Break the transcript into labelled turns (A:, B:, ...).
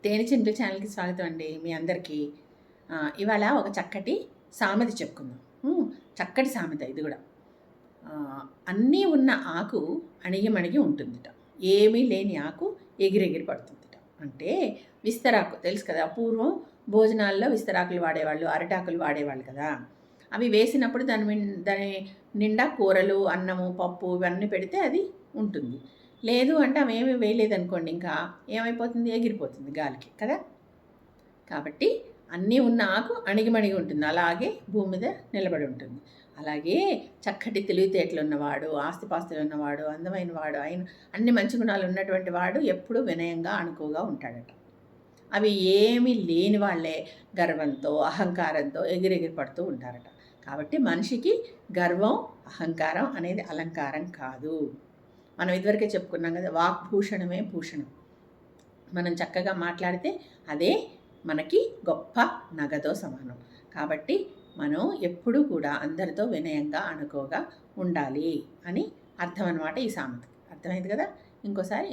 A: తేనె చింతల ఛానల్కి స్వాగతం అండి మీ అందరికీ. ఇవాళ ఒక చక్కటి సామెత చెప్పుకుందాం. చక్కటి సామెత ఇది కూడా. అన్నీ ఉన్న ఆకు అణిగిమణిగి ఉంటుందిట, ఏమీ లేని ఆకు ఎగిరెగిరి పడుతుందిట. అంటే విస్తరాకు తెలుసు కదా, పూర్వం భోజనాల్లో విస్తరాకులు వాడేవాళ్ళు, అరిటాకులు వాడేవాళ్ళు కదా. అవి వేసినప్పుడు దాని నిండా కూరలు, అన్నము, పప్పు ఇవన్నీ పెడితే అది ఉంటుంది. లేదు అంటే అవి ఏమీ వేయలేదనుకోండి, ఇంకా ఏమైపోతుంది, ఎగిరిపోతుంది గాలికి కదా. కాబట్టి అన్నీ ఉన్న ఆకు అణిగిమణిగి ఉంటుంది, అలాగే భూమి మీద నిలబడి ఉంటుంది. అలాగే చక్కటి తెలివితేటలు ఉన్నవాడు, ఆస్తిపాస్తులు ఉన్నవాడు, అందమైన వాడు, అన్ని మంచి గుణాలు ఉన్నటువంటి వాడు ఎప్పుడూ వినయంగా అణుకువగా ఉంటాడట. అవి ఏమీ లేని వాళ్ళే గర్వంతో అహంకారంతో ఎగిరెగిరి పడుతూ ఉంటారట. కాబట్టి మనిషికి గర్వం అహంకారం అనేది అలంకారం కాదు. మనం ఇదివరకే చెప్పుకున్నాం కదా, వాక్భూషణమే భూషణం. మనం చక్కగా మాట్లాడితే అదే మనకి గొప్ప నగతో సమానం. కాబట్టి మనం ఎప్పుడూ కూడా అందరితో వినయంగా అనుకోగా ఉండాలి అని అర్థం అన్నమాట ఈ సామెత. అర్థమైంది కదా. ఇంకో సామెత